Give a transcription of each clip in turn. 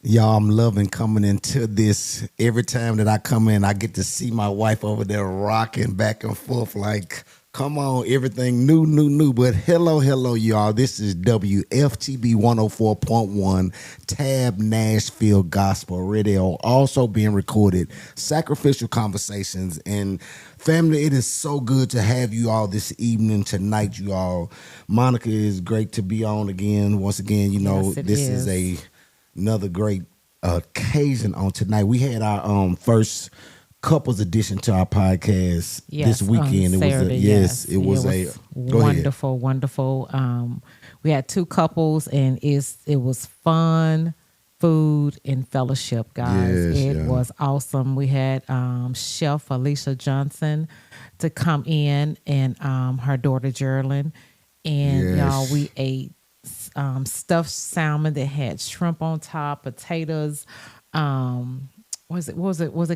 Y'all, I'm loving coming into this. Every time that I come in, I get to see my wife over there rocking back and forth like, come on, everything new, new, new. But hello, y'all. This is WFTB 104.1 Tab Nashville Gospel Radio, also being recorded, Sacrificial Conversations. And family, it is so good to have you all this evening, tonight, you all. Monica, is great to be on again. Once again, Yes, this is another great occasion on tonight. We had our first couples edition to our podcast this weekend. On Saturday, it was wonderful, wonderful. We had two couples, and it was fun, food, and fellowship, guys. It was awesome. We had Chef Alicia Johnson to come in, and her daughter Geraldine, and y'all, we ate stuffed salmon that had shrimp on top, potatoes. Was it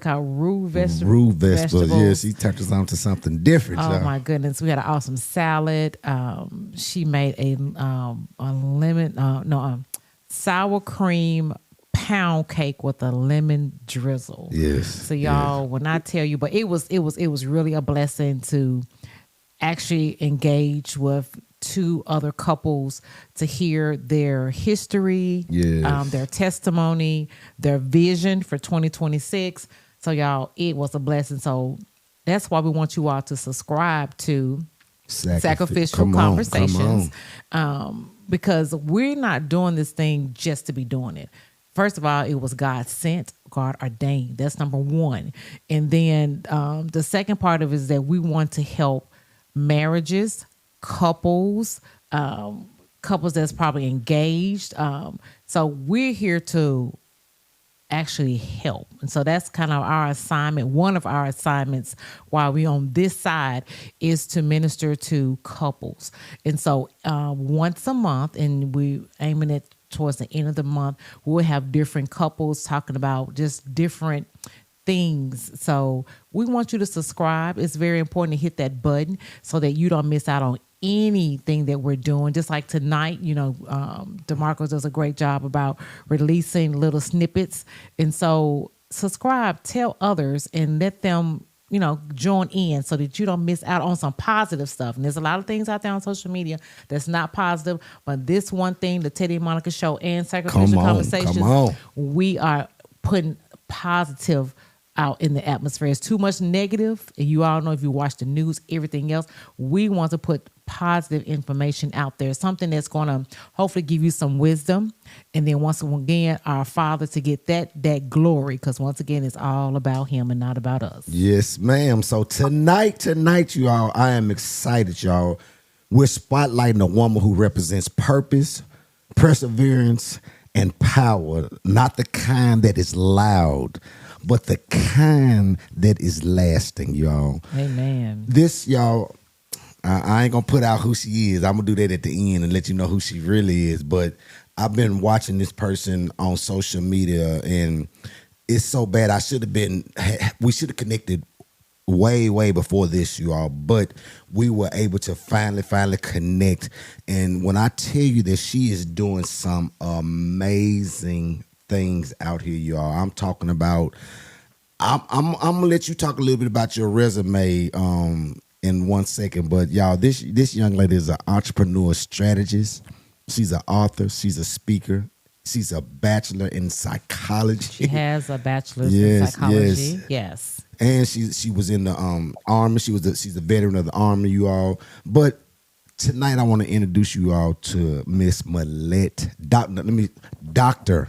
called roux vegetables? Roux vegetables. Yes, he touched us on to something different. Oh my goodness, we had an awesome salad. She made a sour cream pound cake with a lemon drizzle. Yes. So y'all, when I tell you, but it was really a blessing to actually engage with two other couples to hear their history, their testimony, their vision for 2026. So y'all, it was a blessing. So that's why we want you all to subscribe to Sacrificial Conversations, because we're not doing this thing just to be doing it. First of all, it was God sent, God ordained. That's number one. And then the second part of it is that we want to help marriages, couples that's probably engaged. So we're here to actually help. And so that's kind of our assignment. One of our assignments while we're on this side is to minister to couples. And so once a month, and we aiming it towards the end of the month, we'll have different couples talking about just different things. So we want you to subscribe. It's very important to hit that button so that you don't miss out on anything that we're doing. Just like tonight, DeMarco does a great job about releasing little snippets. And so subscribe, tell others, and let them, join in so that you don't miss out on some positive stuff. And there's a lot of things out there on social media that's not positive, but this one thing, the Teddy and Monica Show and Sacrificial Conversations, we are putting positive out in the atmosphere. It's too much negative, and you all know if you watch the news, everything else. We want to put positive information out there, something that's going to hopefully give you some wisdom, and then once again, our Father to get that glory, because once again, it's all about Him and not about us. Yes, ma'am. So tonight, you all, I am excited, y'all. We're spotlighting a woman who represents purpose, perseverance, and power, not the kind that is loud, but the kind that is lasting, y'all. Amen. This, y'all, I ain't gonna put out who she is. I'm gonna do that at the end and let you know who she really is. But I've been watching this person on social media, and it's so bad. We should have connected way before this, you all. But we were able to finally connect. And when I tell you that she is doing some amazing things out here, y'all. I'm talking about. I'm gonna let you talk a little bit about your resume in 1 second, but y'all, this young lady is an entrepreneurial strategist. She's an author. She's a speaker. She's a bachelor in psychology. She has a bachelor's in psychology. Yes. And she was in the army. She's a veteran of the army, you all. But tonight I want to introduce you all to Miss Milicent. Doctor.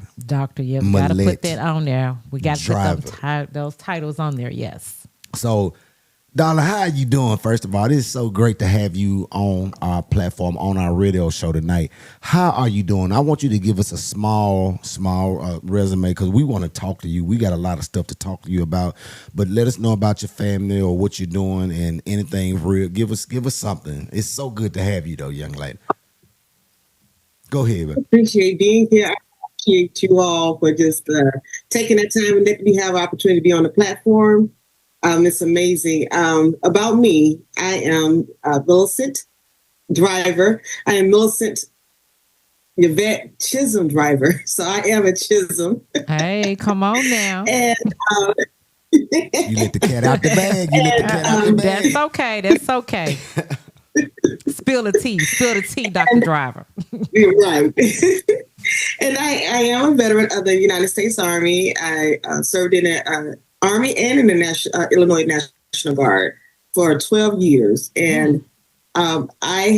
Yeah, we got to put that on there. We got to put those titles on there, yes. So, Donna, how are you doing, first of all? This is so great to have you on our platform, on our radio show tonight. How are you doing? I want you to give us a small resume, because we want to talk to you. We got a lot of stuff to talk to you about, but let us know about your family or what you're doing and anything real. Give us something. It's so good to have you, though, young lady. Go ahead, man. Appreciate being here. I appreciate you all for just taking that time and letting me have an opportunity to be on the platform. It's amazing. About me, I am Milicent Driver. I am Milicent Yvette Chisholm Driver. So I am a Chisholm. Hey, come on now. And you let the cat out the bag. You let the cat out the bag. That's okay. That's okay. Spill the tea, Dr. Driver. You're right. And I am a veteran of the United States Army. I served in the Army and in the Illinois National Guard for 12 years. And I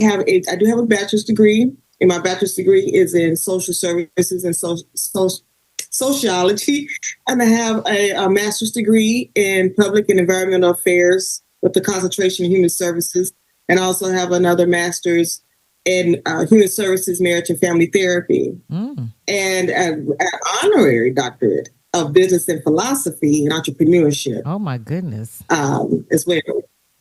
do have a bachelor's degree, and my bachelor's degree is in social services and sociology. And I have a master's degree in public and environmental affairs with a concentration in human services. And I also have another master's in human services, marriage, and family therapy, and an honorary doctorate of business and philosophy and entrepreneurship. Oh my goodness! As well.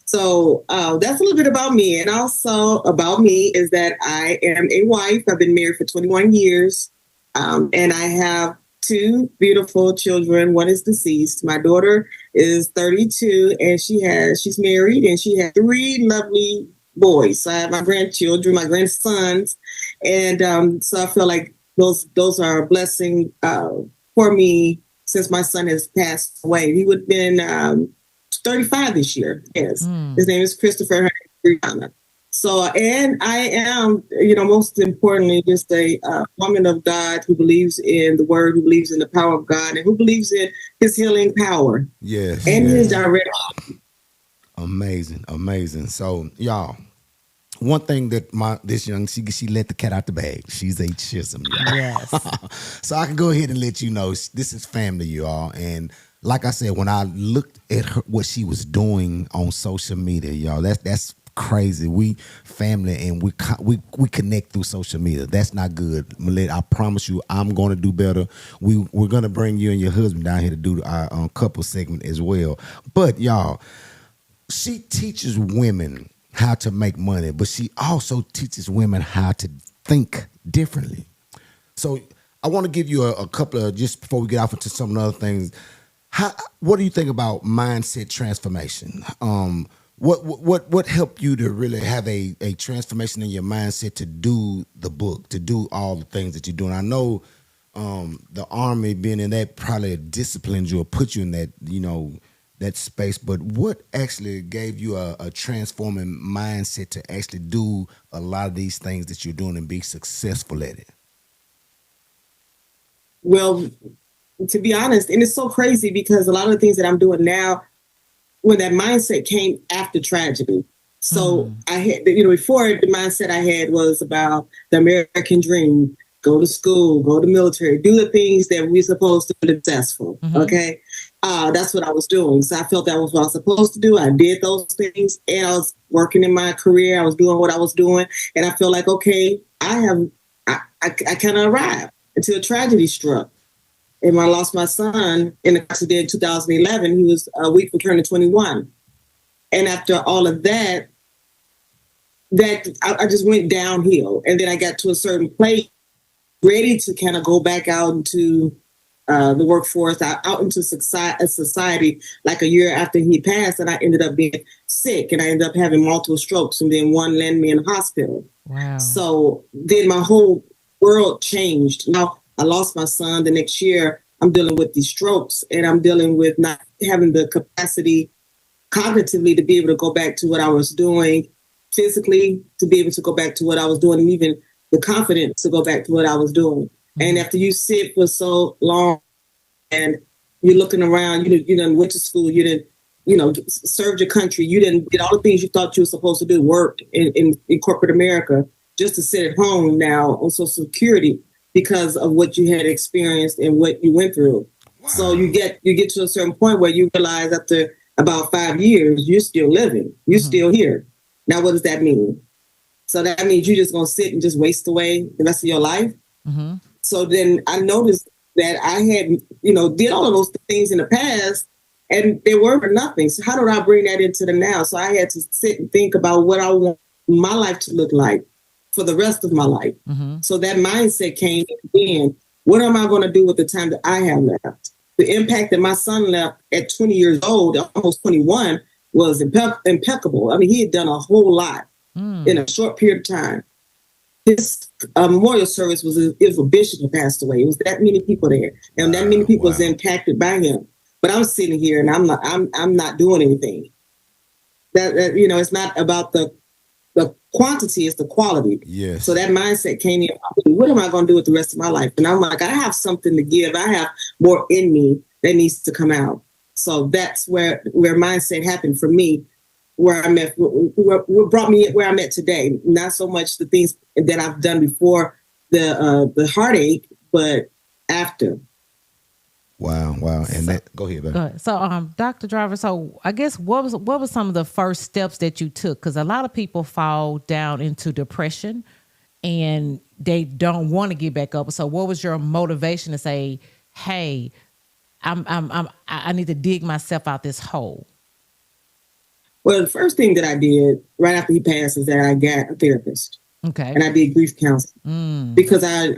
So that's a little bit about me. And also about me is that I am a wife. I've been married for 21 years, and I have 2 beautiful children. One is deceased. My daughter is 32, and she's married, and she has 3 lovely boys. So I have my grandchildren, my grandsons, and so I feel like those are a blessing for me since my son has passed away. He would have been 35 this year. Yes, his name is Christopher Brianna. So, and I am, most importantly, just a woman of God who believes in the word, who believes in the power of God, and who believes in his healing power. Yes. And his direction. Amazing. So, y'all, one thing that this young, she let the cat out the bag. She's a Chisholm, y'all. Yes. So I can go ahead and let you know this is family, y'all. And like I said, when I looked at what she was doing on social media, y'all, that's crazy. We family, and we connect through social media. That's not good. Milette, I promise you, I'm going to do better. We're going to bring you and your husband down here to do our couple segment as well. But y'all, she teaches women how to make money, but she also teaches women how to think differently. So I want to give you a couple of, just before we get off into some other things. What do you think about mindset transformation? What helped you to really have a transformation in your mindset to do the book, to do all the things that you're doing? I know the Army, being in that, probably disciplined you or put you in that, that space, but what actually gave you a transforming mindset to actually do a lot of these things that you're doing and be successful at it? Well, to be honest, and it's so crazy because a lot of the things that I'm doing now, when that mindset came after tragedy. So I had, before, the mindset I had was about the American dream: go to school, go to military, do the things that we're supposed to be successful. Okay. That's what I was doing. So I felt that was what I was supposed to do. I did those things, and I was working in my career. I was doing what I was doing. And I felt like, okay, I kind of arrived until tragedy struck. And when I lost my son in an accident in 2011, he was a week from turning 21. And after all of that, I just went downhill. And then I got to a certain place, ready to kind of go back out into the workforce, out into society, like a year after he passed. And I ended up being sick, and I ended up having multiple strokes, and then one landed me in the hospital. Wow. So then my whole world changed. Now, I lost my son the next year. I'm dealing with these strokes, and I'm dealing with not having the capacity cognitively to be able to go back to what I was doing, physically to be able to go back to what I was doing, and even the confidence to go back to what I was doing. And after you sit for so long and you're looking around, you didn't went to school, you didn't, served your country, you didn't did all the things you thought you were supposed to do, work in corporate America, just to sit at home now on Social Security, because of what you had experienced and what you went through. Wow. So you get to a certain point where you realize after about 5 years, you're still living. You're still here. Now, what does that mean? So that means you're just going to sit and just waste away the rest of your life. So then I noticed that I had, did all of those things in the past, and they were for nothing. So how do I bring that into the now? So I had to sit and think about what I want my life to look like for the rest of my life. So that mindset came in. What am I going to do with the time that I have left? The impact that my son left at 20 years old, almost 21, was impeccable. I mean, he had done a whole lot in a short period of time. his memorial service was a bishop who passed away. It was that many people there, and that many people was impacted by him. But I'm sitting here and I'm not doing anything. That it's not about the quantity, it's the quality. Yes. So that mindset came in. What am I going to do with the rest of my life? And I'm like, I have something to give. I have more in me that needs to come out. So that's where mindset happened for me. Where I'm at, what brought me where I'm at today. Not so much the things that I've done before the heartache, but after. Wow. And go ahead, baby. So, Dr. Driver, so I guess what was some of the first steps that you took? Because a lot of people fall down into depression and they don't want to get back up. So what was your motivation to say, hey, I need to dig myself out this hole? Well, the first thing that I did right after he passed is that I got a therapist. Okay. And I did grief counseling because I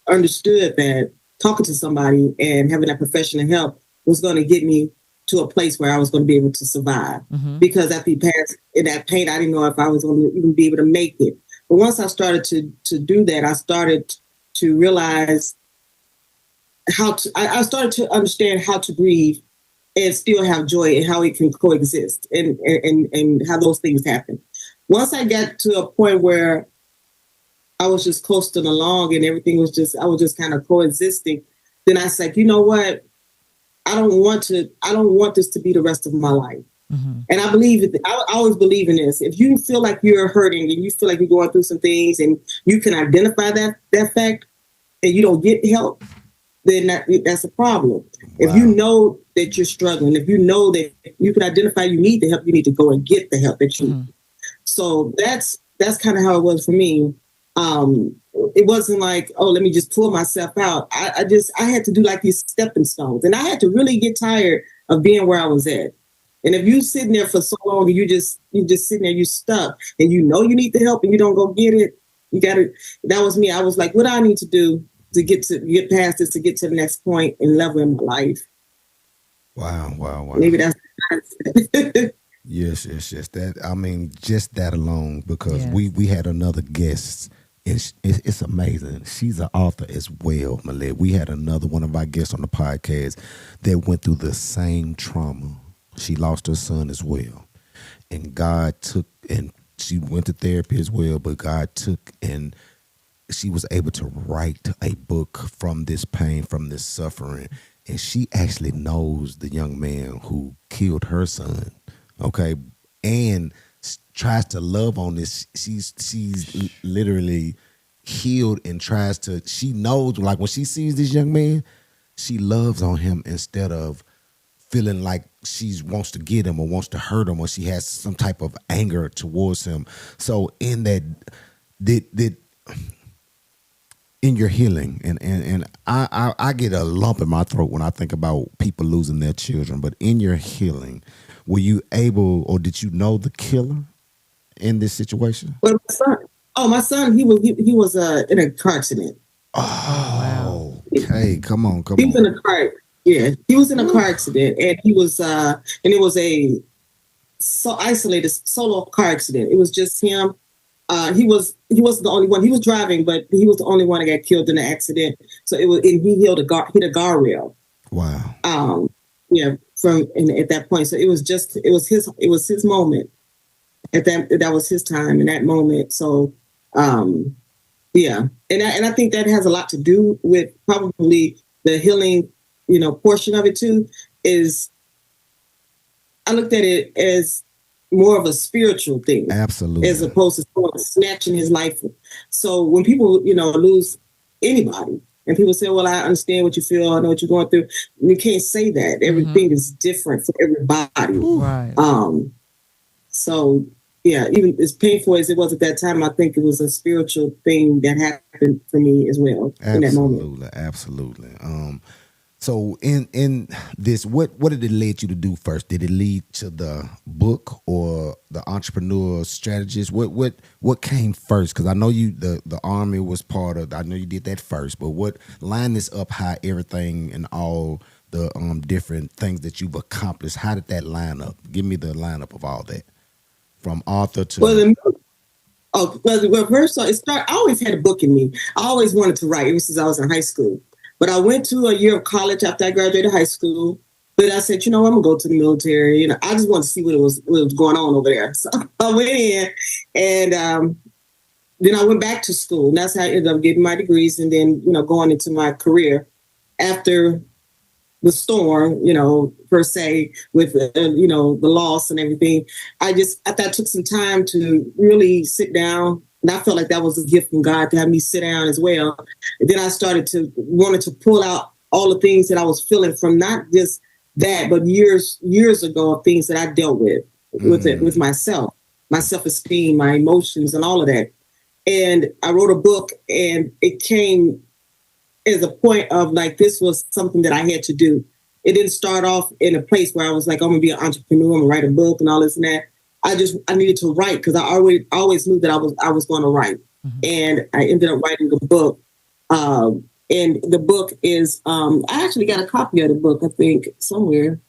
understood that talking to somebody and having that professional help was going to get me to a place where I was going to be able to survive. Mm-hmm. Because after he passed in that pain, I didn't know if I was going to even be able to make it. But once I started to do that, I started to realize I started to understand how to grieve and still have joy and how it can coexist and how those things happen. Once I got to a point where I was just coasting along and everything was I was just kind of coexisting, then I said, you know what? I don't want this to be the rest of my life. Mm-hmm. And I always believe in this. If you feel like you're hurting and you feel like you're going through some things and you can identify that fact and you don't get help, then that's a problem. Wow. If you know that you're struggling, if you know that you can identify you need the help, you need to go and get the help that you need. So that's kind of how it was for me. It wasn't like, oh, let me just pull myself out. I had to do like these stepping stones, and I had to really get tired of being where I was at. And if you sitting there for so long and you just sitting there, you stuck, and you know you need the help and you don't go get it, you got to. That was me. I was like, what do I need to do to get past this, to get to the next point and level in my life? Wow. Maybe that's Yes. That, I mean, just that alone, because we had another guest. It's amazing. She's an author as well, Malette. We had another one of our guests on the podcast that went through the same trauma. She lost her son as well. And God took, and she went to therapy as well, but God took, and she was able to write a book from this pain, from this suffering. And she actually knows the young man who killed her son. Okay. And tries to love on this. She's literally healed and she knows, like, when she sees this young man, she loves on him instead of feeling like she wants to get him or wants to hurt him or she has some type of anger towards him. So in that, in your healing, and I get a lump in my throat when I think about people losing their children, but in your healing, were you able, or did you know the killer in this situation? Well, my son, he was in a car accident. Oh, wow. Okay, come on. He was in a car. Yeah, he was in a car accident, and he was, and it was a isolated solo car accident. It was just him. He wasn't the only one. He was driving, but he was the only one that got killed in the accident. So and he hit a guardrail. Wow. Yeah. At that point, so it was his moment. That was his time in that moment. So, yeah, and I think that has a lot to do with probably the healing, portion of it too. Is I looked at it as more of a spiritual thing, absolutely, as opposed to someone snatching his life. So when people, lose anybody, and people say, well, I understand what you feel, I know what you're going through. You can't say that. Everything is different for everybody. Right. So yeah, even as painful as it was at that time, I think it was a spiritual thing that happened for me as well. Absolutely, in that moment. Absolutely. So in this, what did it lead you to do first? Did it lead to the book or the entrepreneurial strategist? What came first? Because I know the Army was part of. I know you did that first, but what line this up? How everything and all the different things that you've accomplished? How did that line up? Give me the lineup of all that, from author to. Well, Oh, well, first, so it started. I always had a book in me. I always wanted to write ever since I was in high school. But I went to a year of college after I graduated high school. But I said, I'm gonna go to the military. I just wanted to see what was going on over there. So I went in, and then I went back to school. And that's how I ended up getting my degrees, and then going into my career after the storm, per se, with the loss and everything. I thought I took some time to really sit down, and I felt like that was a gift from God to have me sit down as well. And then I wanted to pull out all the things that I was feeling from not just that, but years ago, of things that I dealt with myself, my self-esteem, my emotions, and all of that. And I wrote a book, and it came as a point of like, this was something that I had to do. It didn't start off in a place where I was like, I'm gonna be an entrepreneur, I'm gonna write a book and all this and that. I needed to write because I always knew that I was going to write. Mm-hmm. And I ended up writing a book. And the book is, I actually got a copy of the book, I think, somewhere.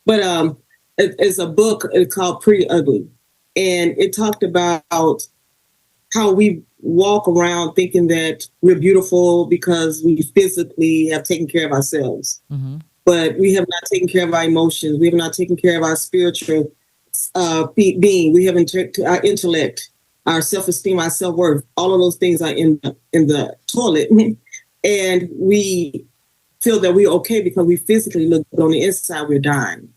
But it's a book called Pretty Ugly. And it talked about how we walk around thinking that we're beautiful because we physically have taken care of ourselves. Mm-hmm. But we have not taken care of our emotions. We have not taken care of our spiritual being. We haven't our intellect, our self-esteem, our self-worth. All of those things are in the toilet. And we feel that we're okay because we physically look good. On the inside, we're dying.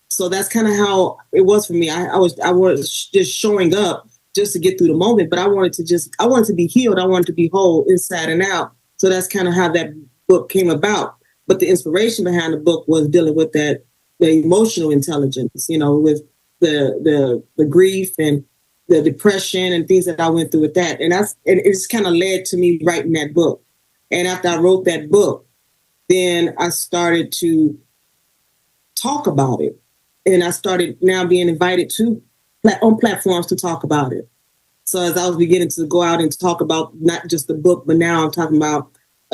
So that's kind of how it was for me. I was just showing up just to get through the moment, but I wanted to be healed. I wanted to be whole inside and out. So that's kind of how that book came about. But the inspiration behind the book was dealing with the emotional intelligence, with the grief and the depression and things that I went through with that. And it's kind of led to me writing that book. And after I wrote that book, then I started to talk about it. And I started now being invited on platforms to talk about it. So as I was beginning to go out and talk about not just the book, but now I'm talking about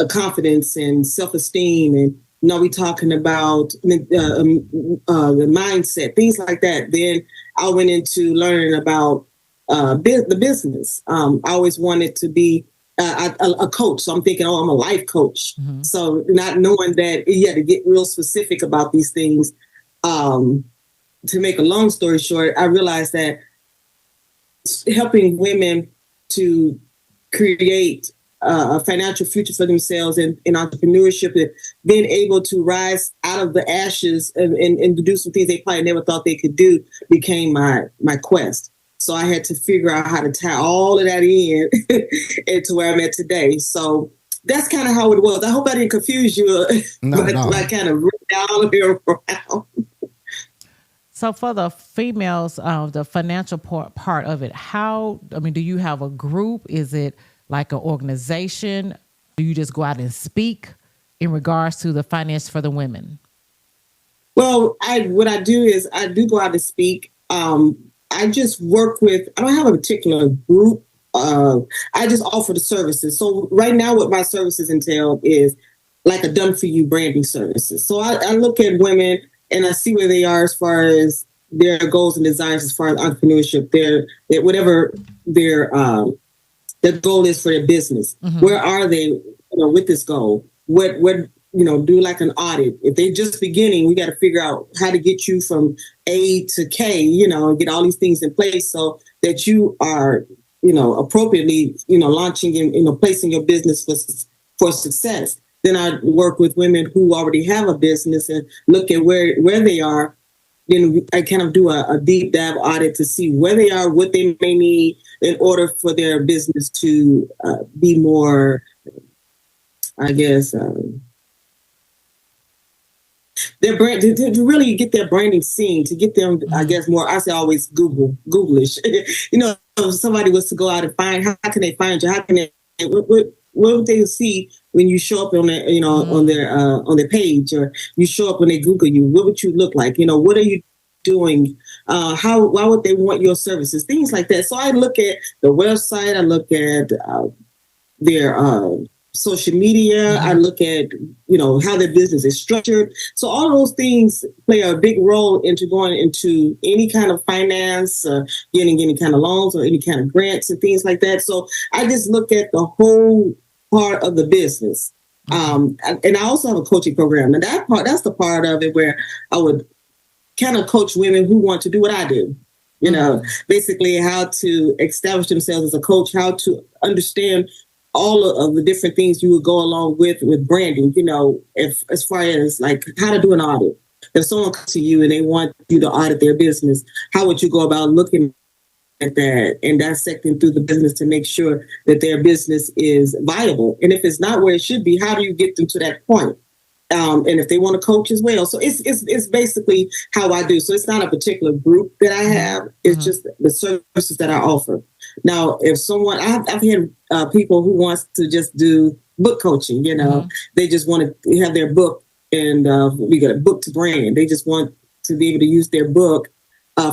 confidence and self-esteem, and we talking about the mindset, things like that. Then I went into learning about the business. I always wanted to be a coach, so I'm thinking, I'm a life coach. Mm-hmm. So not knowing that, to get real specific about these things. To make a long story short, I realized that helping women to create a financial future for themselves and entrepreneurship, and being able to rise out of the ashes and to do some things they probably never thought they could do became my quest. So I had to figure out how to tie all of that in into where I'm at today. So that's kind of how it was. I hope I didn't confuse you. No. I kind of ripped down here around. So for the females, the financial part of it, do you have a group? Is it like an organization? Do you just go out and speak in regards to the finance for the women? Well, what I do is I do go out and speak. I just work with, I don't have a particular group. I just offer the services. So right now what my services entail is like a done-for-you branding services. So I look at women and I see where they are as far as their goals and desires as far as entrepreneurship, their whatever their goal is for their business. Mm-hmm. Where are they with this goal? What do like an audit. If they're just beginning, we got to figure out how to get you from A to K, and get all these things in place so that you are, appropriately, launching and, placing your business for success. Then I work with women who already have a business and look at where they are. Then I kind of do a deep dive audit to see where they are, what they may need in order for their business to be more, I guess, their brand, to really get their branding seen, to get them, I guess, more, I say always Googlish. If somebody was to go out and find, how can they find you? How can they, what would they see when you show up on their, on their page, or you show up when they Google you? What would you look like? What are you doing? Why would they want your services? Things like that. So I look at the website. I look at their social media. I look at, how their business is structured. So all those things play a big role into going into any kind of finance, getting any kind of loans or any kind of grants and things like that. So I just look at the whole part of the business. And I also have a coaching program, and that's the part of it where I would kind of coach women who want to do what I do. Basically how to establish themselves as a coach, how to understand all of the different things you would go along with branding, if as far as like how to do an audit. If someone comes to you and they want you to audit their business, how would you go about looking at that and dissecting through the business to make sure that their business is viable? And if it's not where it should be, how do you get them to that point? And if they want to coach as well. So it's basically how I do. So it's not a particular group that I have. It's just the services that I offer. Now, if someone, I've had people who wants to just do book coaching, they just want to have their book and we got a book to brand. They just want to be able to use their book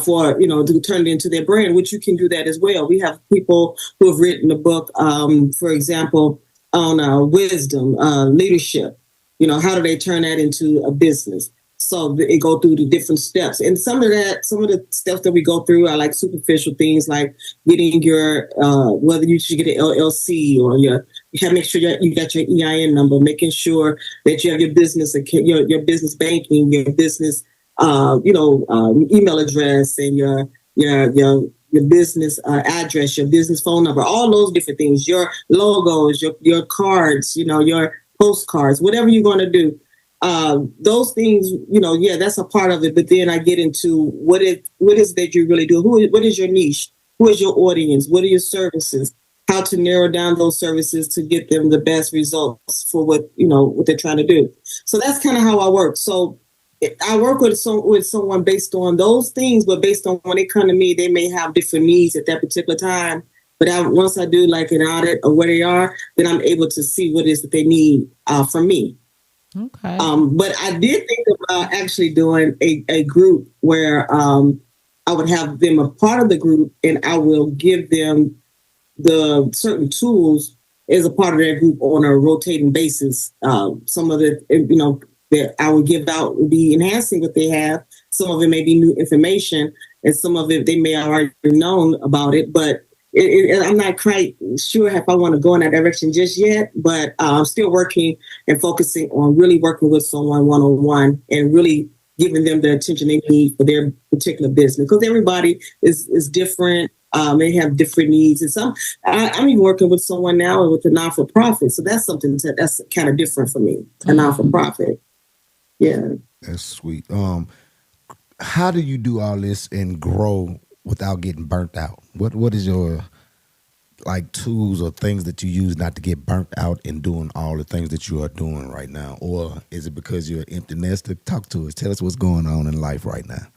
for, to turn it into their brand, which you can do that as well. We have people who have written a book, for example, on wisdom, leadership. How do they turn that into a business? So it go through the different steps. And some of the steps that we go through are like superficial things, like getting your, whether you should get an LLC or you have to make sure you got your EIN number, making sure that you have your business, your business banking, your business, email address and your business address, your business phone number, all those different things, your logos, your cards, your postcards, whatever you're going to do. Those things, that's a part of it. But then I get into what is that you really do? What is your niche? Who is your audience? What are your services? How to narrow down those services to get them the best results for what they're trying to do. So that's kind of how I work. So I work with someone based on those things, but based on when they come to me, they may have different needs at that particular time. But once I do like an audit of where they are, then I'm able to see what it is that they need from me. Okay. But I did think about actually doing a group where I would have them a part of the group and I will give them the certain tools as a part of their group on a rotating basis. Some of it, that I would give out would be enhancing what they have. Some of it may be new information and some of it they may already known about it, but I'm not quite sure if I want to go in that direction just yet, but I'm still working and focusing on really working with someone one-on-one and really giving them the attention they need for their particular business. Because everybody is different. They have different needs. And I'm even working with someone now with a non-for-profit. So that's something that's kind of different for me, a non-for-profit. Yeah. That's sweet. How do you do all this and grow without getting burnt out? What is your tools or things that you use not to get burnt out in doing all the things that you are doing right now? Or is it because you're an empty nester? Talk to us. Tell us what's going on in life right now.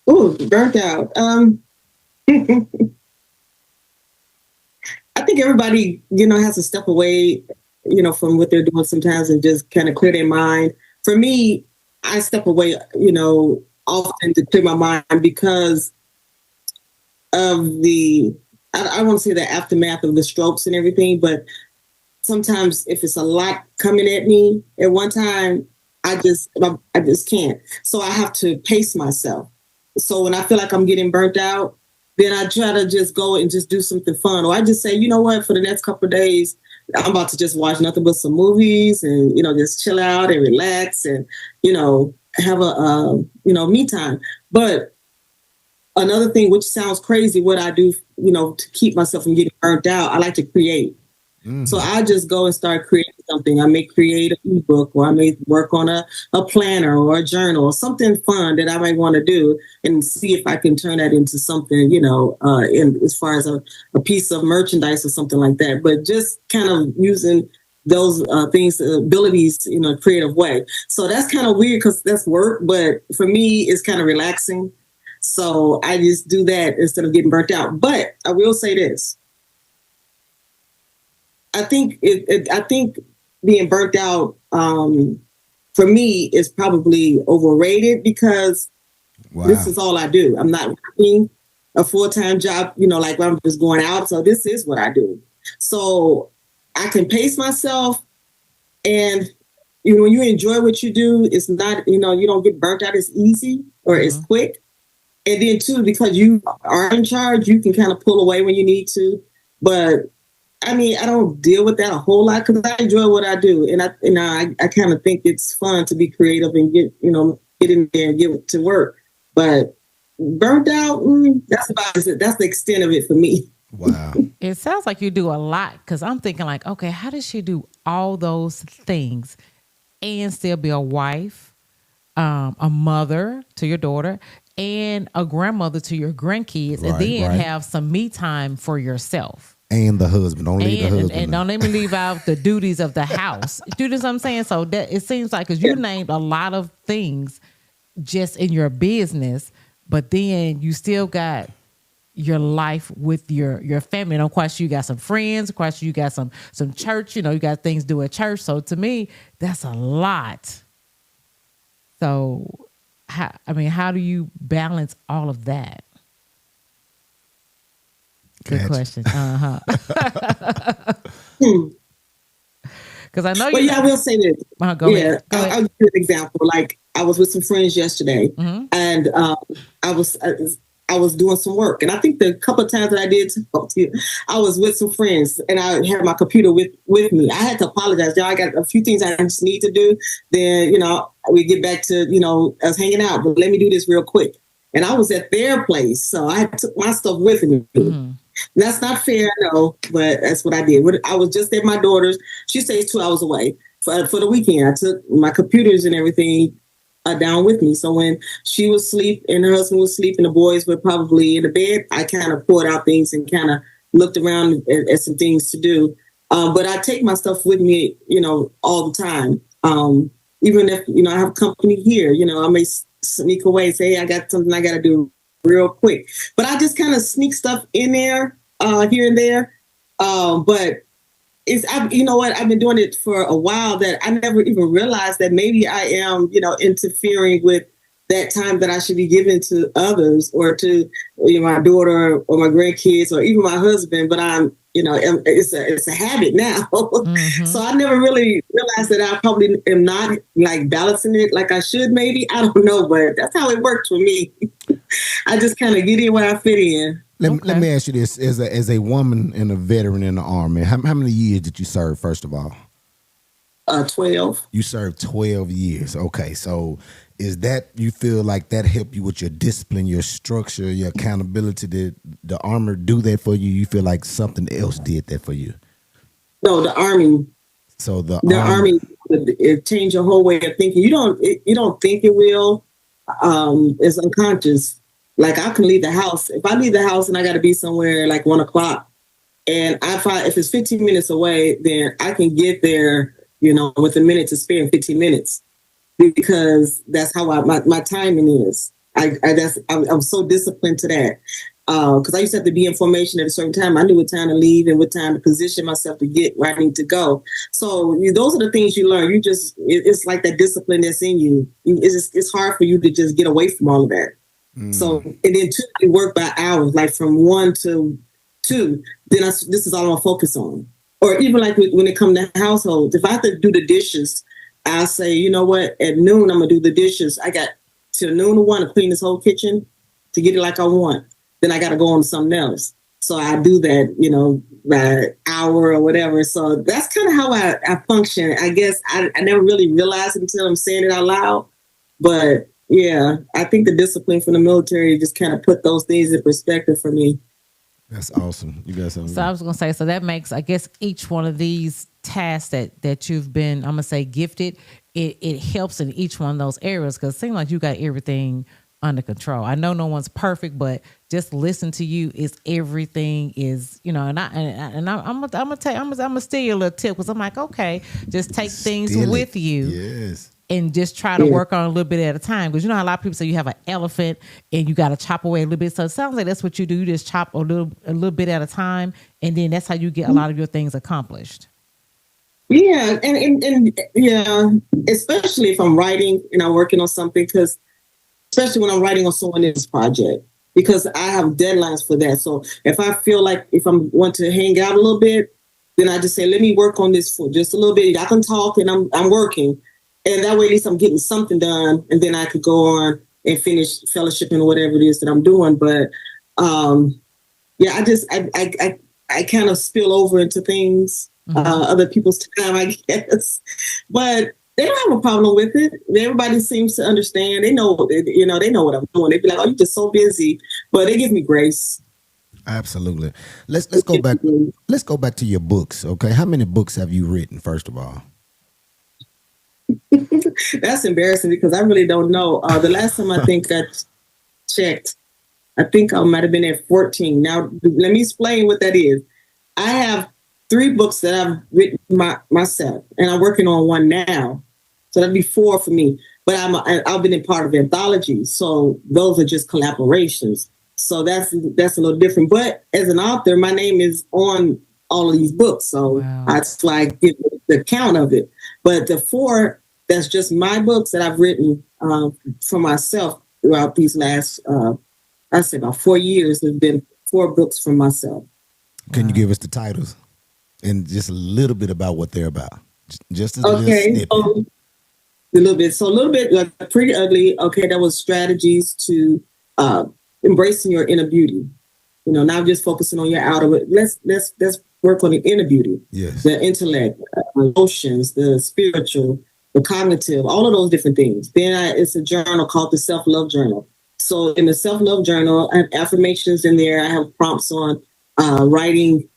Oh, burnt out. I think everybody, has to step away, from what they're doing sometimes and just kind of clear their mind. For me, I step away, often to clear my mind because of I won't say the aftermath of the strokes and everything, but sometimes if it's a lot coming at me at one time, I just can't. So I have to pace myself. So when I feel like I'm getting burnt out, then I try to just go and just do something fun. Or I just say, you know what, for the next couple of days, I'm about to just watch nothing but some movies and, just chill out and relax and, have a, me time. But another thing, which sounds crazy, what I do, to keep myself from getting burnt out, I like to create. Mm-hmm. So I just go and start creating something. I may create an ebook, or I may work on a planner or a journal or something fun that I might want to do and see if I can turn that into something, in as far as a piece of merchandise or something like that. But just kind of using those things, abilities, in a creative way. So that's kind of weird because that's work, but for me, it's kind of relaxing. So I just do that instead of getting burnt out. But I will say this. I think being burnt out for me is probably overrated because this is all I do. I'm not working a full-time job, like I'm just going out. So this is what I do. So I can pace myself, and when you enjoy what you do, it's not, you don't get burnt out as easy or as quick. And then too, because you are in charge, you can kind of pull away when you need to. But I mean, I don't deal with that a whole lot because I enjoy what I do, and I kind of think it's fun to be creative and get in there and get to work. But burnt out, that's about it. That's the extent of it for me. Wow. It sounds like you do a lot, because I'm thinking like, okay, how does she do all those things and still be a wife, a mother to your daughter, and a grandmother to your grandkids, and then have some me time for yourself? And the husband. Don't leave the husband. And don't let me leave out the duties of the house. Do you know what I'm saying? So that it seems like, because you named a lot of things just in your business, but then you still got your life with your family. And of course, you got some friends. Of course, you got some church. You got things to do at church. So to me, that's a lot. So, how do you balance all of that? Good question. Because I know you. Well, I will say this. Go ahead. I'll give you an example. Like, I was with some friends yesterday, and I was doing some work, and I think the couple of times that I did talk to you, I was with some friends, and I had my computer with me. I had to apologize. Y'all, I got a few things I just need to do. Then, we get back to, us hanging out, but let me do this real quick. And I was at their place, so I took my stuff with me. That's not fair, I know, but that's what I did. I was just at my daughter's. She stays 2 hours away for the weekend. I took my computers and everything down with me. So when she was asleep and her husband was asleep and the boys were probably in the bed, I kind of poured out things and kind of looked around at some things to do. But I take my stuff with me, all the time. Even if, I have company here, I may sneak away and say, hey, I got something I got to do real quick. But I just kind of sneak stuff in there, here and there. But you know what? I've been doing it for a while that I never even realized that maybe I am, interfering with that time that I should be giving to others or to my daughter or my grandkids or even my husband. But I'm, it's a habit now. So I never really realized that I probably am not like balancing it like I should. Maybe I don't know, but that's how it worked for me. I just kind of get in where I fit in. Let me ask you this: as a woman and a veteran in the Army, how many years did you serve? First of all, 12. You served 12 years. Okay, so is that, you feel like that helped you with your discipline, your structure, your accountability? Did the Army do that for you? You feel like something else did that for you? No, the Army. So the Army, it changed your whole way of thinking. You don't think it will. It's unconscious. Like, I can leave the house. If I leave the house and I got to be somewhere like 1:00, and if it's 15 minutes away, then I can get there, with a minute to spare in 15 minutes, because that's how my timing is. I'm so disciplined to that. Because I used to have to be in formation at a certain time. I knew what time to leave and what time to position myself to get where I need to go. So those are the things you learn. It's like that discipline that's in you. It's hard for you to just get away from all of that. So, and then you work by hours, like from 1 to 2. Then this is all I'm gonna focus on. Or even like when it comes to households, if I have to do the dishes, I'll say, you know what? At noon, I'm gonna do the dishes. I got till noon to 1 to clean this whole kitchen to get it like I want. Then I got to go on to something else. So I do that, by hour or whatever. So that's kind of how I function. I guess I never really realized it until I'm saying it out loud. But yeah, I think the discipline from the military just kind of put those things in perspective for me. That's awesome. You got something? So I was going to say, so that makes, I guess, each one of these tasks that you've been, I'm going to say, gifted, it helps in each one of those areas, because it seems like you got everything under control. I know no one's perfect, but just listen to you is everything is, and I'm gonna steal you a little tip, because I'm like, okay, just take things with you. Yes. And just try to work on a little bit at a time. Because a lot of people say you have an elephant and you got to chop away a little bit. So it sounds like that's what you do. You just chop a little bit at a time. And then that's how you get a lot of your things accomplished. Yeah. And yeah, especially if I'm writing and I'm working on something, because especially when I'm writing on someone else's project, because I have deadlines for that. So if I feel like if I want to hang out a little bit, then I just say, let me work on this for just a little bit. I can talk and I'm working. And that way, at least I'm getting something done. And then I could go on and finish fellowshipping or whatever it is that I'm doing. But I kind of spill over into things, other people's time, I guess. But they don't have a problem with it. Everybody seems to understand. They know what I'm doing. They be like, "Oh, you're just so busy," but they give me grace. Absolutely. Let's go back. Let's go back to your books. Okay, how many books have you written? First of all, that's embarrassing because I really don't know. The last time I think I checked, I think I might have been at 14. Now, let me explain what that is. I have 3 books that I've written myself, and I'm working on one now. So that'd be 4 for me. But I've been a part of anthologies, so those are just collaborations. So that's a little different. But as an author, my name is on all of these books, so that's why I get the count of it. But the 4, that's just my books that I've written for myself throughout these last, I'd say about 4 years. There's been 4 books for myself. Can you give us the titles and just a little bit about what they're about? Just a little snippet. So a little bit like Pretty Ugly. Okay, that was strategies to embracing your inner beauty. Not just focusing on your outer. But let's work on the inner beauty. Yes. The intellect, emotions, the spiritual, the cognitive, all of those different things. Then it's a journal called the Self-Love Journal. So in the Self-Love Journal, I have affirmations in there. I have prompts on writing,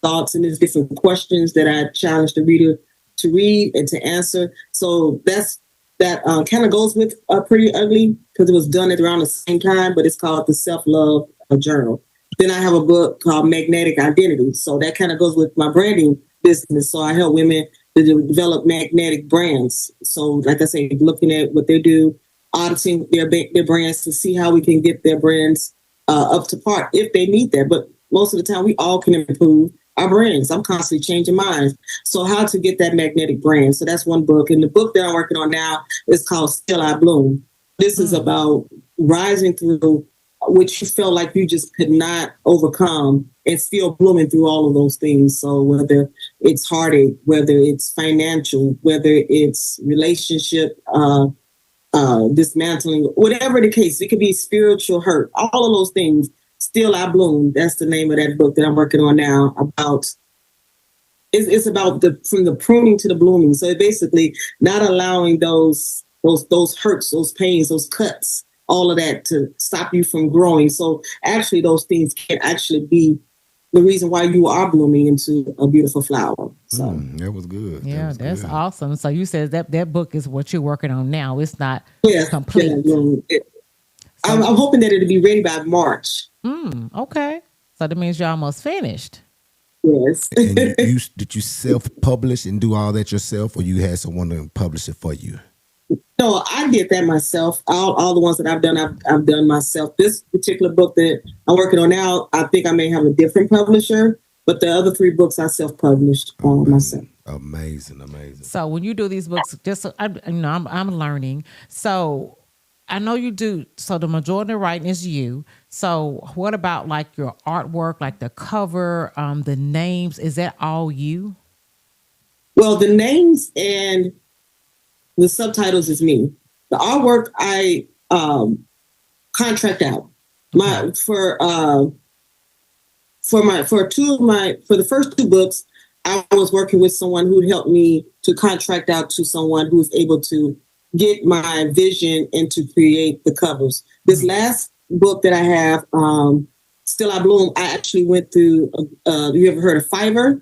thoughts, and there's different questions that I challenge the reader to read and to answer. So that kind of goes with Pretty Ugly because it was done at around the same time, but it's called the Self-Love Journal. Then I have a book called Magnetic Identity. So that kind of goes with my branding business. So I help women to develop magnetic brands. So like I say, looking at what they do, auditing their brands to see how we can get their brands up to par if they need that. But most of the time, we all can improve our brands. I'm constantly changing mine. So how to get that magnetic brand. So that's one book. And the book that I'm working on now is called Still I Bloom. This is about rising through which you felt like you just could not overcome and still blooming through all of those things. So whether it's heartache, whether it's financial, whether it's relationship, dismantling, whatever the case, it could be spiritual hurt, all of those things. Still I Bloom. That's the name of that book that I'm working on now. It's about from the pruning to the blooming. So basically not allowing those hurts, those pains, those cuts, all of that to stop you from growing. So actually those things can actually be the reason why you are blooming into a beautiful flower. So that was good. Yeah, that's good. Awesome. So you said that book is what you're working on now. It's not complete. Yeah, I'm hoping that it'll be ready by March. Okay. So that means you're almost finished. Yes. And did you self-publish and do all that yourself, or you had someone to publish it for you? No, I did that myself. All the ones that I've done, I've done myself. This particular book that I'm working on now, I think I may have a different publisher, but the other 3 books I self-published myself. Amazing. So when you do these books, I'm learning. So I know you do. So the majority of the writing is you. So what about like your artwork, like the cover, the names? Is that all you? Well, the names and the subtitles is me. The artwork I contract out. For the first 2 books, I was working with someone who helped me to contract out to someone who's able to get my vision and to create the covers. This last book that I have, Still I Bloom, I actually went through, you ever heard of Fiverr?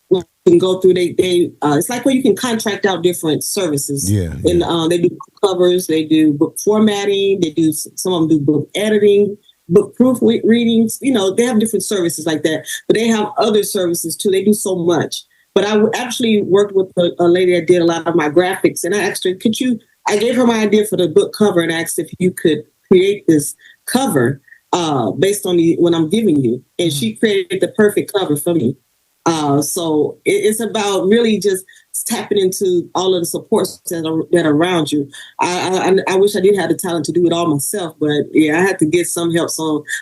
You can go through, it's like where you can contract out different services. Yeah. And they do covers, they do book formatting, some of them do book editing, book proof readings. They have different services like that, but they have other services too. They do so much. But I actually worked with a lady that did a lot of my graphics, and I asked her, I gave her my idea for the book cover and asked if you could create this cover based on what I'm giving you. And she created the perfect cover for me. So it's about really just tapping into all of the supports that are around you. I wish I did have the talent to do it all myself, but yeah, I had to get some help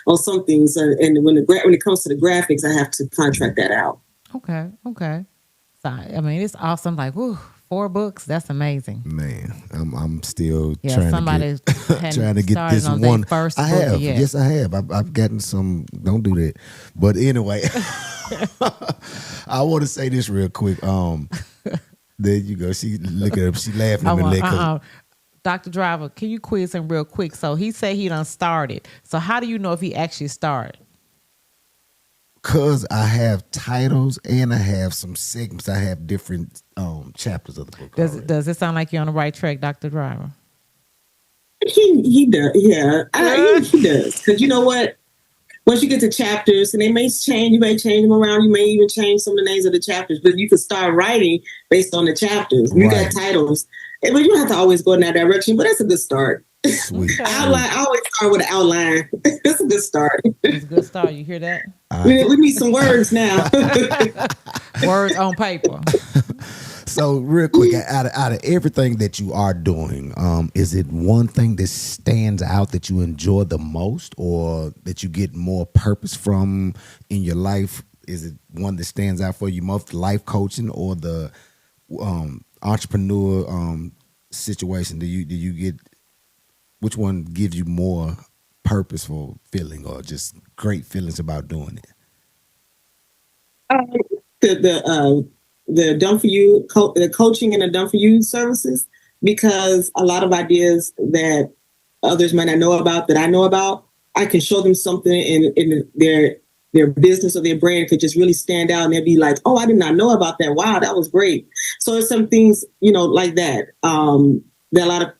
on some things. And when it comes to the graphics, I have to contract that out. Okay. So I mean, it's awesome. Like, whew, 4 books. That's amazing. Man, I'm still Yeah, trying to get this on one. first I book have, yet. yes, I have. I've gotten some. Don't do that. But anyway, I want to say this real quick. There you go. She look at her. She laughing at me. Dr. Driver, can you quiz him real quick? So he said he done started. So how do you know if he actually started? Because I have titles and I have some segments. I have different chapters of the book. Does it sound like you're on the right track, Dr. Driver? He does, yeah. He does. Because you know what? Once you get to chapters, and they may change, you may change them around. You may even change some of the names of the chapters, but you can start writing based on the chapters. You got titles, but you don't have to always go in that direction. But that's a good start. Sweet. Outline. I always start with an outline. That's a good start. It's a good start. You hear that? We need some words now. Words on paper. So real quick, out of everything that you are doing, is it one thing that stands out that you enjoy the most, or that you get more purpose from in your life? Is it one that stands out for you most, life coaching or the entrepreneur situation? Do you get, which one gives you more purposeful feeling or just great feelings about doing it? The Done For You, the coaching and the Done For You services, because a lot of ideas that others might not know about, that I know about, I can show them something in their business or their brand could just really stand out, and they'll be like, oh, I did not know about that. Wow, that was great. So there's some things, like that, that a lot of,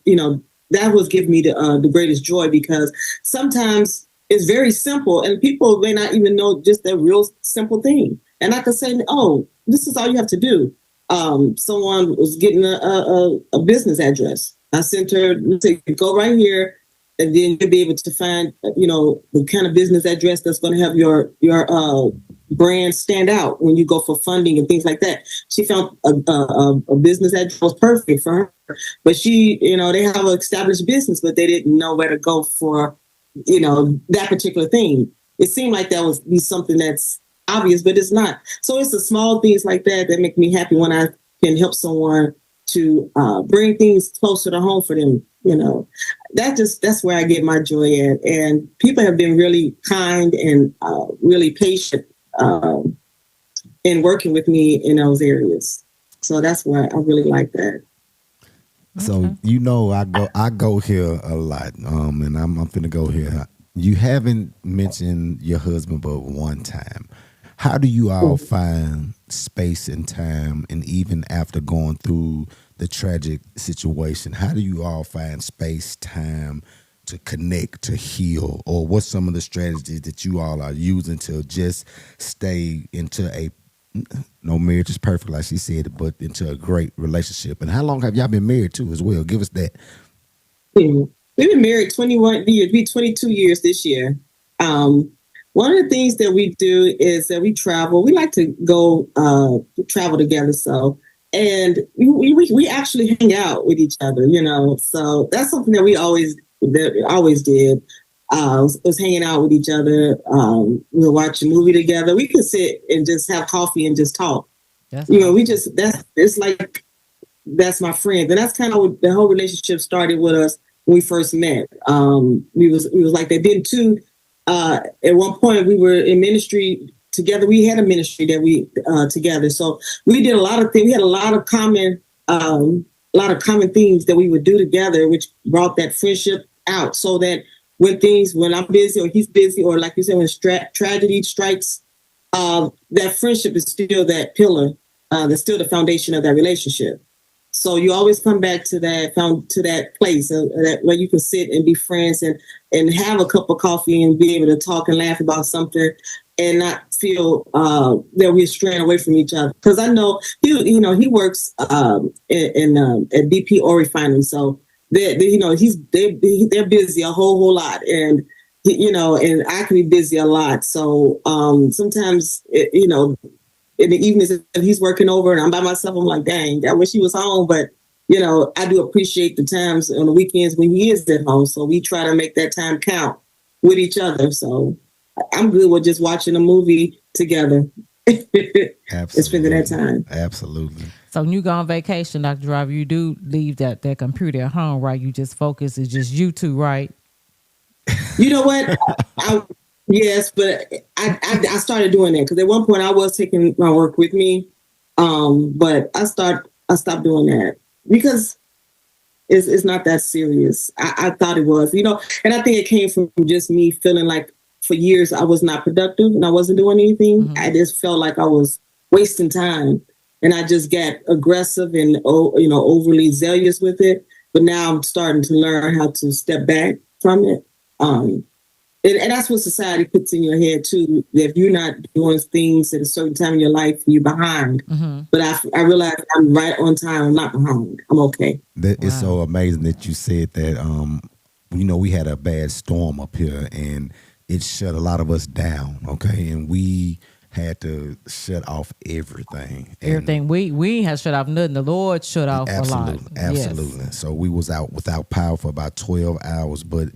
that was giving me the greatest joy, because sometimes it's very simple and people may not even know just that real simple thing. And I could say, oh, this is all you have to do. Someone was getting a business address. I sent her to go right here, and then you'll be able to find, the kind of business address that's going to have your brand stand out when you go for funding and things like that. She found a business address was perfect for her, but she, they have an established business, but they didn't know where to go for, that particular thing. It seemed like that would be something that's obvious, but it's not. So it's the small things like that that make me happy when I can help someone to bring things closer to home for them. That's where I get my joy at. And people have been really kind and really patient in working with me in those areas. So that's why I really like that. So I go here a lot, and I'm finna go here. You haven't mentioned your husband but one time. How do you all find space and time, and even after going through the tragic situation, how do you all find space, time to connect, to heal? Or what's some of the strategies that you all are using to just stay into no marriage is perfect, like she said, but into a great relationship? And how long have y'all been married too as well? Give us that. We've been married 21 years, be 22 years this year. One of the things that we do is that we travel. We like to go travel together. So, and we actually hang out with each other, So that's something that we always did. Was hanging out with each other. We'll watch a movie together. We could sit and just have coffee and just talk. That's that's my friend, and that's kind of the whole relationship started with us when we first met. We was like that. Then too. At one point, we were in ministry together. We had a ministry that we together, so we did a lot of things. We had a lot of common things that we would do together, which brought that friendship out. So that when I'm busy or he's busy, or like you said, when tragedy strikes, that friendship is still that pillar. That's still the foundation of that relationship. So you always come back to that place where you can sit and be friends and have a cup of coffee and be able to talk and laugh about something and not feel that we're straying away from each other. Because I know he works at BP oil refinery, so they're busy a whole lot, and and I can be busy a lot. So sometimes in the evenings, if he's working over and I'm by myself, I'm like, dang, I wish he was home. But, I do appreciate the times on the weekends when he is at home. So we try to make that time count with each other. So I'm good with just watching a movie together. and spending that time. Absolutely. So when you go on vacation, Dr. Driver, you do leave that computer at home, right? You just focus. It's just you two, right? You know what? Yes, but I started doing that because at one point I was taking my work with me, but I stopped doing that because it's not that serious. I thought it was, and I think it came from just me feeling like for years I was not productive and I wasn't doing anything. Mm-hmm. I just felt like I was wasting time, and I just got aggressive and overly zealous with it. But now I'm starting to learn how to step back from it. And that's what society puts in your head too. If you're not doing things at a certain time in your life, you're behind. Mm-hmm. But I realize I'm right on time. I'm not behind. I'm okay. It's so amazing that you said that. We had a bad storm up here, and it shut a lot of us down. Okay, and we had to shut off everything. Everything. We ain't had to shut off nothing. The Lord shut off a lot. Absolutely. Yes. So we was out without power for about 12 hours, but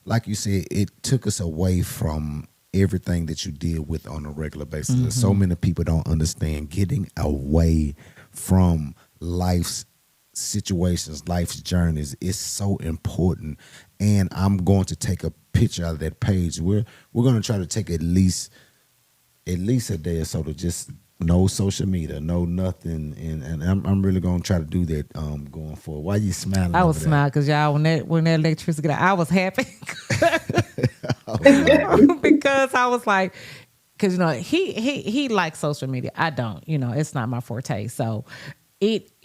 like you said, it took us away from everything that you deal with on a regular basis. Mm-hmm. So many people don't understand getting away from life's situations, life's journeys is so important. And I'm going to take a picture out of that page. We're going to try to take at least a day or so to just no social media, no nothing, and I'm really gonna try to do that going forward. Why you smiling? I was smiling because y'all when that electricity got, I was happy because I was like, because he likes social media. I don't, it's not my forte. So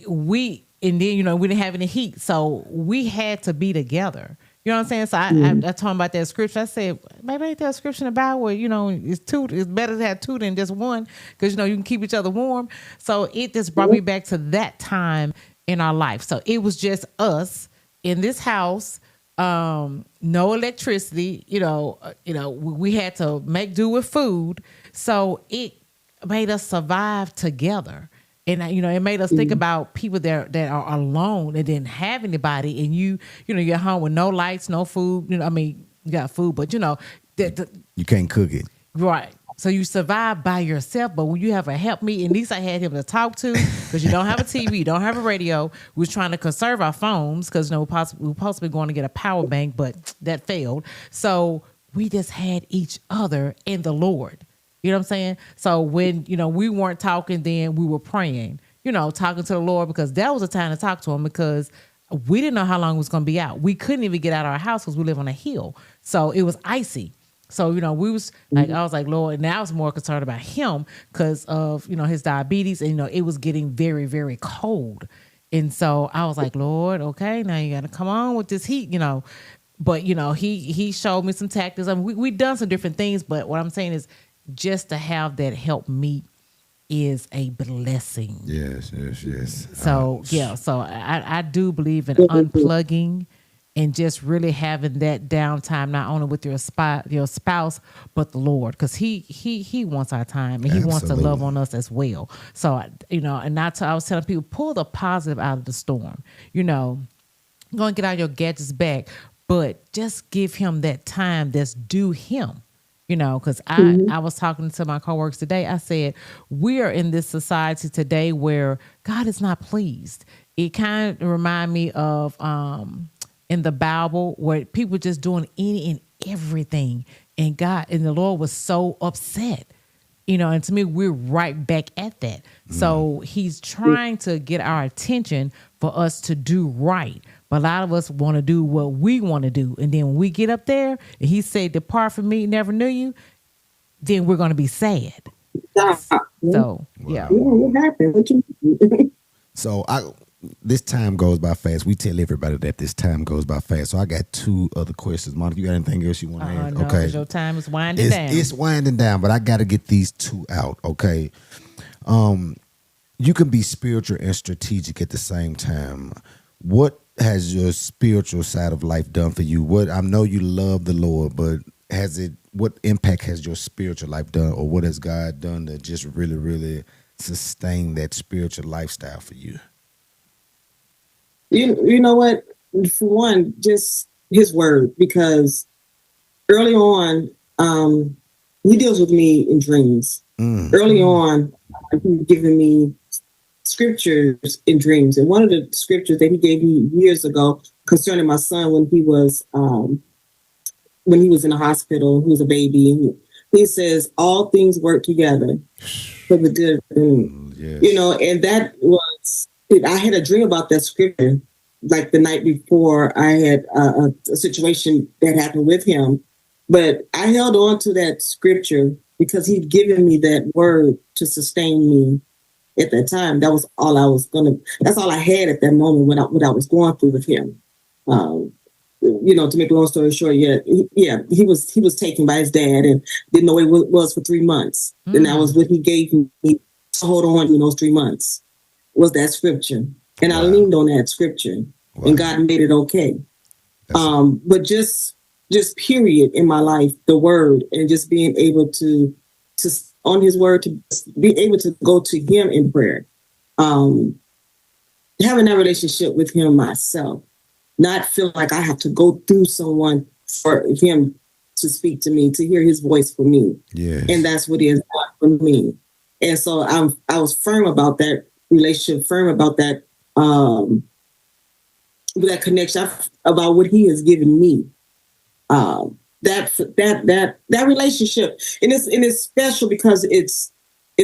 we didn't have any heat, so we had to be together. You know what I'm saying? So I told him about that scripture. I said, maybe ain't that scripture about where, it's two. It's better to have two than just one because, you can keep each other warm. So it just brought me back to that time in our life. So it was just us in this house, no electricity, we had to make do with food. So it made us survive together. And it made us think about people that are alone and didn't have anybody, and you're home with no lights, no food. You got food, but you can't cook it, right? So you survive by yourself. But when you have a helpmeet, at least I had him to talk to because you don't have a TV, you don't have a radio. We was trying to conserve our phones because we were possibly going to get a power bank, but that failed. So we just had each other and the Lord. You know what I'm saying? So when, we weren't talking, then we were praying, talking to the Lord, because that was a time to talk to him because we didn't know how long it was going to be out. We couldn't even get out of our house because we live on a hill. So it was icy. So, we was like, I was like, Lord, and I was more concerned about him because of, his diabetes. And, it was getting very, very cold. And so I was like, Lord, okay, now you got to come on with this heat, But, he showed me some tactics. We done some different things. But what I'm saying is, just to have that help meet is a blessing. Yes. So so I do believe in unplugging and just really having that downtime, not only with your spouse, but the Lord, because he wants our time and he wants to love on us as well. So and I was telling people, pull the positive out of the storm. Go and get all your gadgets back, but just give him that time that's due him. Because I was talking to my coworkers today. I said, we are in this society today where God is not pleased. It kind of remind me of in the Bible where people just doing any and everything. And God and the Lord was so upset. And to me, we're right back at that. So he's trying to get our attention for us to do right. But a lot of us want to do what we want to do. And then when we get up there and he said, depart from me, never knew you, then we're going to be sad. So, yeah. What happened? So this time goes by fast. We tell everybody that this time goes by fast. So I got two other questions. Monica, you got anything else you want to ask? No, okay. Your time is winding down. It's winding down, but I got to get these two out. Okay. You can be spiritual and strategic at the same time. What has your spiritual side of life done for you? I know you love the Lord, but what impact has your spiritual life done, or what has God done to just really, really sustain that spiritual lifestyle for you? You know what? For one, just his word, because early on, he deals with me in dreams. Early on, he's given me scriptures in dreams. And one of the scriptures that he gave me years ago concerning my son when he was in the hospital, he was a baby. He says, all things work together for the good. Yes. You know, and that was, I had a dream about that scripture, like the night before I had a situation that happened with him. But I held on to that scripture because he'd given me that word to sustain me at that time. That was all that's all I had at that moment when I was going through with him. You know, to make a long story short, he was taken by his dad and didn't know where he was for 3 months. And that was what he gave me to hold on in those 3 months, was that scripture. And I leaned on that scripture, and God made it okay. But just period in my life, the word, and just being able to on his word, to be able to go to him in prayer, having that relationship with him myself, not feel like I have to go through someone for him to speak to me, to hear his voice for me. Yes. And that's what he has done for me. And so I was firm about that relationship, firm about that connection, about what he has given me. That relationship, and it's special because it's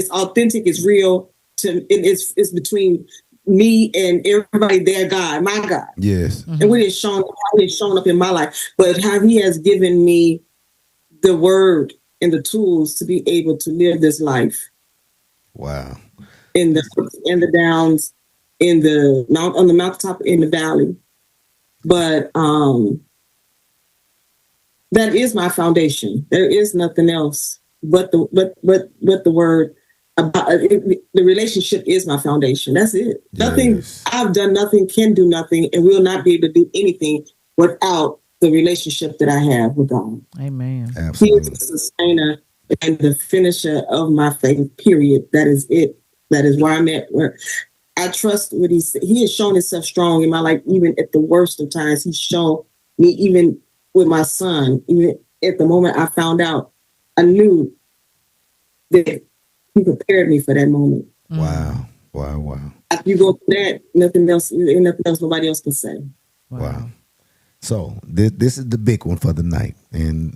authentic, it's real, it's between me and everybody, their God, my God. Yes. And how it has shown up in my life, but how he has given me the word and the tools to be able to live this life. Wow. In the downs, on the mountaintop, in the valley. But that is my foundation. There is nothing else but the word. About the relationship is my foundation. That's it. Yes. Nothing I've done, nothing can do nothing, and will not be able to do anything without the relationship that I have with God. Amen. Absolutely. He is the sustainer and the finisher of my faith. Period. That is it. That is where I'm at. Where I trust what he has shown himself strong in my life, even at the worst of times. He's shown me, even with my son, even at the moment I found out, I knew that he prepared me for that moment. Wow. After you go through that, nothing else nobody else can say. Wow. So this is the big one for the night. And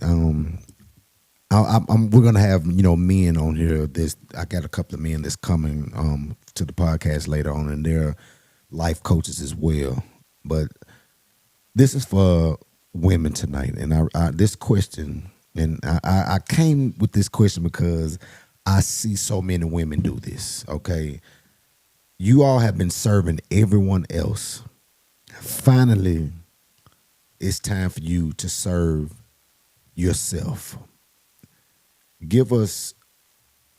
we're gonna have men on here. I got a couple of men that's coming to the podcast later on, and they're life coaches as well. But this is for women tonight, and this question, and I came with this question because I see so many women do this. Okay, you all have been serving everyone else. Finally, it's time for you to serve yourself. Give us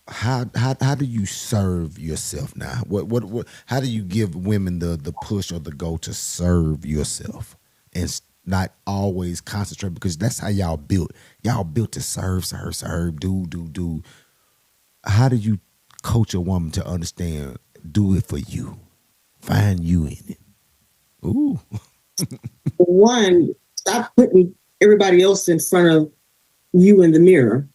how do you serve yourself now? What how do you give women the push or the go to serve yourself and not always concentrate, because that's how y'all built. Y'all built to serve, do. How do you coach a woman to understand? Do it for you. Find you in it. Ooh. One, stop putting everybody else in front of you in the mirror.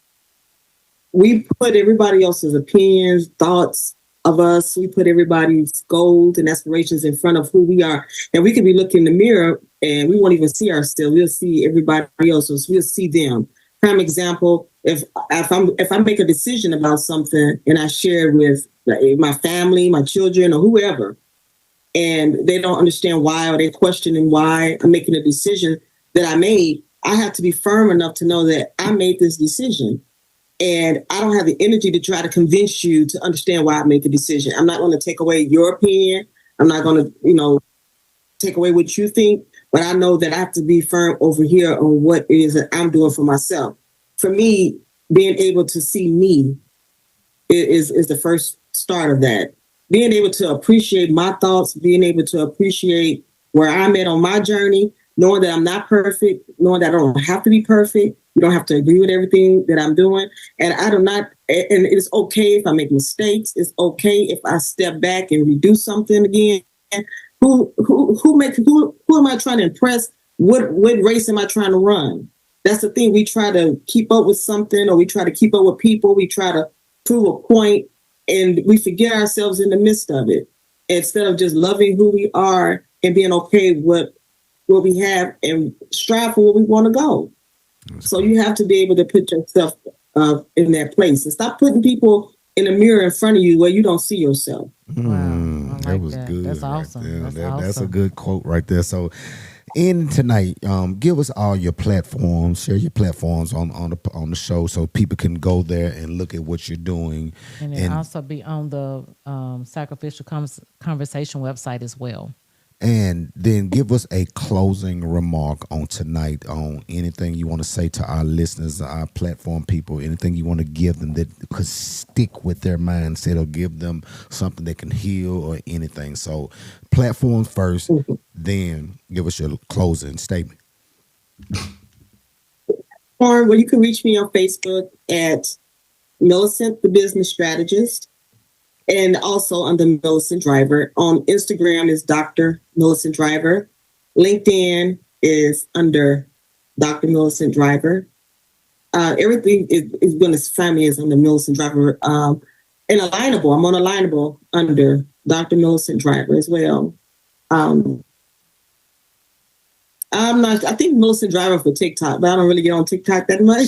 We put everybody else's opinions, thoughts of us. We put everybody's goals and aspirations in front of who we are. And we could be looking in the mirror and we won't even see ourselves. We'll see everybody else. We'll see them. Prime example, if I make a decision about something and I share it with my family, my children, or whoever, and they don't understand why, or they're questioning why I'm making a decision that I made, I have to be firm enough to know that I made this decision. And I don't have the energy to try to convince you to understand why I made the decision. I'm not going to take away your opinion. I'm not going to, take away what you think. But I know that I have to be firm over here on what it is that I'm doing for myself. For me, being able to see me is the first start of that. Being able to appreciate my thoughts, being able to appreciate where I'm at on my journey, knowing that I'm not perfect, knowing that I don't have to be perfect. You don't have to agree with everything that I'm doing. And and it's okay if I make mistakes. It's okay if I step back and redo something again. Who am I trying to impress? What race am I trying to run? That's the thing. We try to keep up with something, or we try to keep up with people. We try to prove a point, and we forget ourselves in the midst of it. Instead of just loving who we are and being okay with what we have and strive for where we want to go. So you have to be able to put yourself in that place and stop putting people in a mirror in front of you where you don't see yourself. Wow, That was good. That's awesome. Right, That's a good quote right there. So, in tonight, give us all your platforms. Share your platforms on the show so people can go there and look at what you're doing, and also be on the Sacrificial Conversation website as well. And then give us a closing remark on tonight, on anything you want to say to our listeners, our platform people, anything you want to give them that could stick with their mindset or give them something that can heal or anything. So platforms first, then give us your closing statement. Well, you can reach me on Facebook at Milicent, the Business Strategist, and also under Milicent Driver. On Instagram is Dr. Milicent Driver. LinkedIn is under Dr. Milicent Driver. Everything is going to find me as under Milicent Driver. And Alignable, I'm on Alignable under Dr. Milicent Driver as well. I think Milicent Driver for TikTok, but I don't really get on TikTok that much.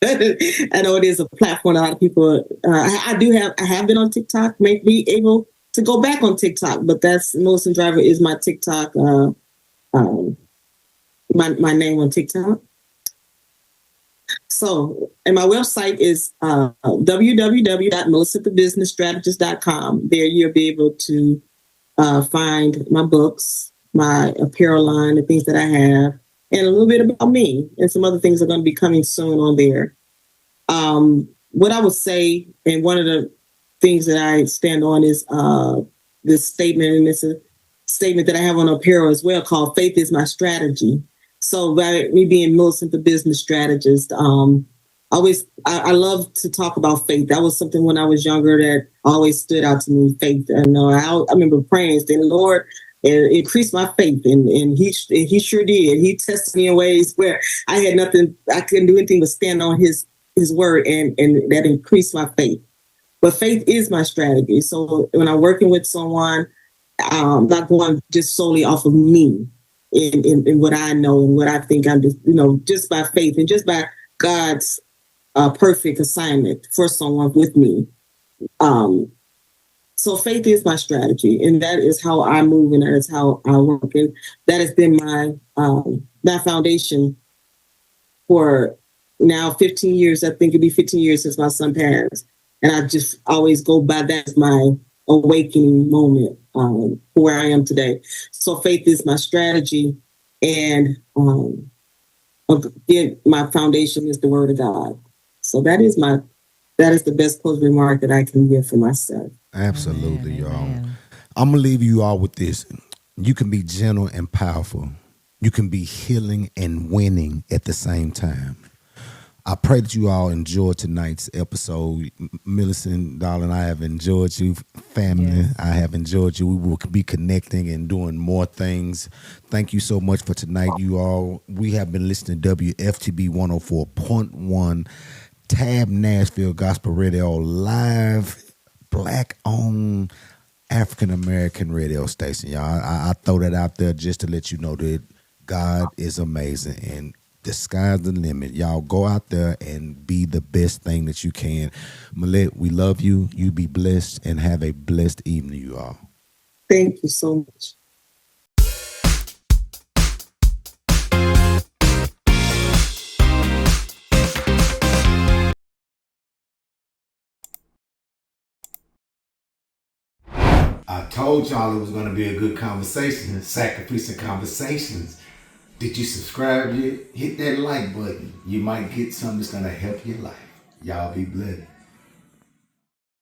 I know it is a platform a lot of people. I have been on TikTok. May be able to go back on TikTok, but that's Milicent Driver is my TikTok. My name on TikTok. So, and my website is www.milicentthebusinessstrategist.com. There you'll be able to find my books, my apparel line, the things that I have, and a little bit about me, and some other things are going to be coming soon on there. What I would say, and one of the things that I stand on is this statement, and it's a statement that I have on apparel as well called "Faith is my strategy." So by me being Milicent, the business strategist, I love to talk about faith. That was something when I was younger that always stood out to me. Faith, and I remember praying, saying, "Lord, and increased my faith," and he sure did. He tested me in ways where I couldn't do anything but stand on his word, and that increased my faith. But faith is my strategy. So when I'm working with someone, I'm not going just solely off of me in what I know and what I think I'm just by faith and just by God's perfect assignment for someone with me. So faith is my strategy, and that is how I move, and that is how I work, and that has been my foundation for now 15 years. I think it'll be 15 years since my son passed, and I just always go by that as my awakening moment for where I am today. So faith is my strategy, and again, my foundation is the Word of God. So that is the best closing remark that I can give for myself. Absolutely, y'all. I'm going to leave you all with this. You can be gentle and powerful. You can be healing and winning at the same time. I pray that you all enjoyed tonight's episode. Milicent, darling, I have enjoyed you. Family, yes. I have enjoyed you. We will be connecting and doing more things. Thank you so much for tonight, you all. We have been listening to WFTB 104.1, Tab Nashville Gospel Radio, live, Black-owned, African-American radio station, y'all. I throw that out there just to let you know that God is amazing, and the sky's the limit. Y'all go out there and be the best thing that you can. Milette, we love you. You be blessed, and have a blessed evening, you all. Thank you so much. I told y'all it was going to be a good conversation, Sacrificial Conversations. Did you subscribe yet? Hit that like button. You might get something that's going to help your life. Y'all be blessed.